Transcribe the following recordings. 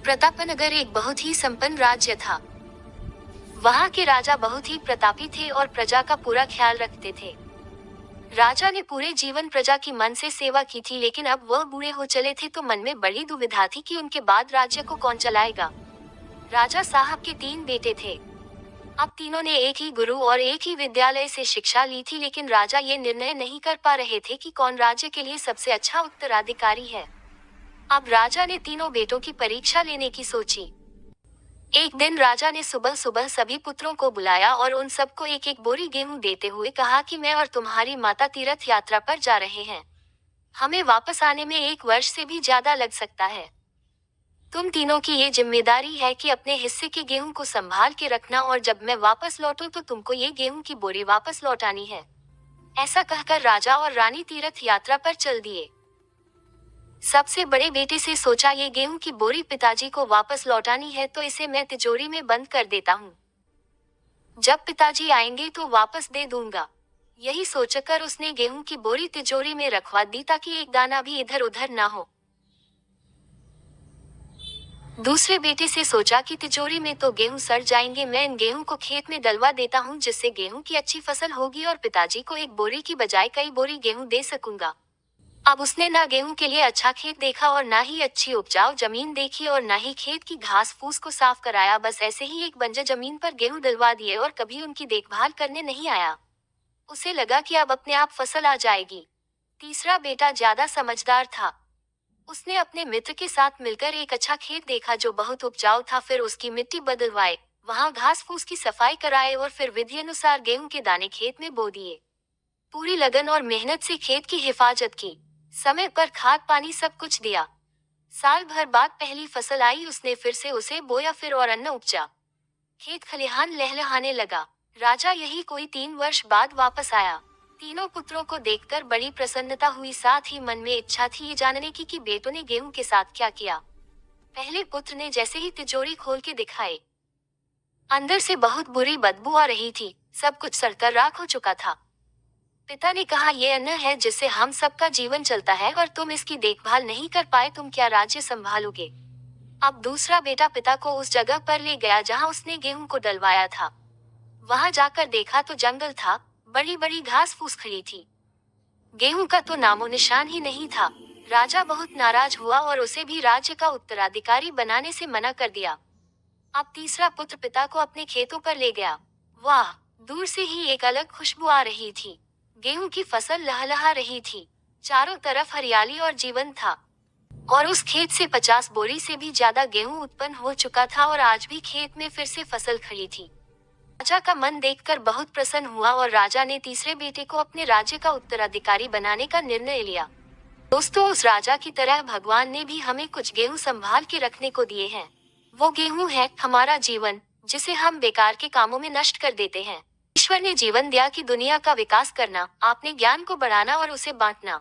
प्रतापनगर एक बहुत ही संपन्न राज्य था। वहाँ के राजा बहुत ही प्रतापी थे और प्रजा का पूरा ख्याल रखते थे। राजा ने पूरे जीवन प्रजा की मन से सेवा की थी, लेकिन अब वह बूढ़े हो चले थे तो मन में बड़ी दुविधा थी कि उनके बाद राज्य को कौन चलाएगा। राजा साहब के 3 बेटे थे। अब तीनों ने एक ही गुरु और एक ही विद्यालय से शिक्षा ली थी, लेकिन राजा ये निर्णय नहीं कर पा रहे थे कि कौन राज्य के लिए सबसे अच्छा उत्तराधिकारी है। अब राजा ने तीनों बेटों की परीक्षा लेने की सोची। एक दिन राजा ने सुबह सुबह सभी पुत्रों को बुलाया और उन सबको एक एक बोरी गेहूं देते हुए कहा कि मैं और तुम्हारी माता तीर्थ यात्रा पर जा रहे हैं। हमें वापस आने में 1 वर्ष से भी ज्यादा लग सकता है। तुम तीनों की ये जिम्मेदारी है कि अपने हिस्से के गेहूं को संभाल के रखना, और जब मैं वापस लौटूं तो तुमको ये गेहूं की बोरी वापस लौटानी है। ऐसा कहकर राजा और रानी तीर्थ यात्रा पर चल दिए। सबसे बड़े बेटे से सोचा, ये गेहूं की बोरी पिताजी को वापस लौटानी है तो इसे मैं तिजोरी में बंद कर देता हूँ। जब पिताजी आएंगे तो वापस दे दूंगा। यही सोचकर उसने गेहूं की बोरी तिजोरी में रखवा दी ताकि एक दाना भी इधर उधर ना हो। दूसरे बेटे से सोचा कि तिजोरी में तो गेहूं सड़ जाएंगे, मैं इन गेहूं को खेत में डलवा देता हूँ जिससे गेहूं की अच्छी फसल होगी और पिताजी को एक बोरी की बजाय कई बोरी गेहूं दे सकूंगा। अब उसने ना गेहूं के लिए अच्छा खेत देखा और ना ही अच्छी उपजाऊ जमीन देखी और ना ही खेत की घास फूस को साफ कराया। बस ऐसे ही एक बंजर जमीन पर गेहूं डलवा दिए और कभी उनकी देखभाल करने नहीं आया। उसे लगा कि अब अपने आप फसल आ जाएगी। तीसरा बेटा ज्यादा समझदार था। उसने अपने मित्र के साथ मिलकर एक अच्छा खेत देखा जो बहुत उपजाऊ था, फिर उसकी मिट्टी बदलवाए, वहां घास फूस की सफाई कराए और फिर विधि अनुसार गेहूं के दाने खेत में बो दिए। पूरी लगन और मेहनत से खेत की हिफाजत की, समय पर खाद पानी सब कुछ दिया। साल भर बाद पहली फसल आई, उसने फिर से उसे बोया, फिर और अन्न उपजा। खेत खलिहान लहलहाने लगा। राजा यही कोई 3 वर्ष बाद वापस आया। तीनों पुत्रों को देखकर बड़ी प्रसन्नता हुई, साथ ही मन में इच्छा थी ये जानने की कि बेटों ने गेहूं के साथ क्या किया। पहले पुत्र ने जैसे ही तिजोरी खोल के दिखाई, अंदर से बहुत बुरी बदबू आ रही थी, सब कुछ सड़कर राख हो चुका था। पिता ने कहा, ये अन्न है जिससे हम सबका जीवन चलता है और तुम इसकी देखभाल नहीं कर पाए, तुम क्या राज्य संभालोगे। अब दूसरा बेटा पिता को उस जगह पर ले गया जहां उसने गेहूं को डलवाया था। वहां जाकर देखा तो जंगल था, बड़ी बड़ी घास फूस खड़ी थी। गेहूं का तो नामो निशान ही नहीं था। राजा बहुत नाराज हुआ और उसे भी राज्य का उत्तराधिकारी बनाने से मना कर दिया। अब तीसरा पुत्र पिता को अपने खेतों पर ले गया। वाह, दूर से ही एक अलग खुशबू आ रही थी। गेहूं की फसल लहलहा रही थी, चारों तरफ हरियाली और जीवन था। और उस खेत से 50 बोरी से भी ज्यादा गेहूं उत्पन्न हो चुका था और आज भी खेत में फिर से फसल खड़ी थी। राजा का मन देखकर बहुत प्रसन्न हुआ और राजा ने तीसरे बेटे को अपने राज्य का उत्तराधिकारी बनाने का निर्णय लिया। दोस्तों, उस राजा की तरह भगवान ने भी हमें कुछ गेहूं संभाल के रखने को दिए हैं। वो गेहूं है हमारा जीवन, जिसे हम बेकार के कामों में नष्ट कर देते हैं। ईश्वर ने जीवन दिया कि दुनिया का विकास करना, आपने ज्ञान को बढ़ाना और उसे बांटना।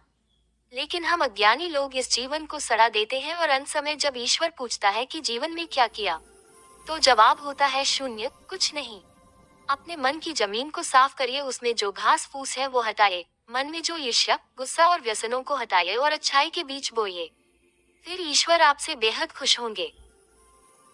लेकिन हम अज्ञानी लोग इस जीवन को सड़ा देते हैं और अंत समय जब ईश्वर पूछता है कि जीवन में क्या किया, तो जवाब होता है शून्य, कुछ नहीं। अपने मन की जमीन को साफ करिए, उसमें जो घास फूस है वो हटाए, मन में जो ईर्ष्या, गुस्सा और व्यसनों को हटाइए और अच्छाई के बीज बोइए। फिर ईश्वर आपसे बेहद खुश होंगे।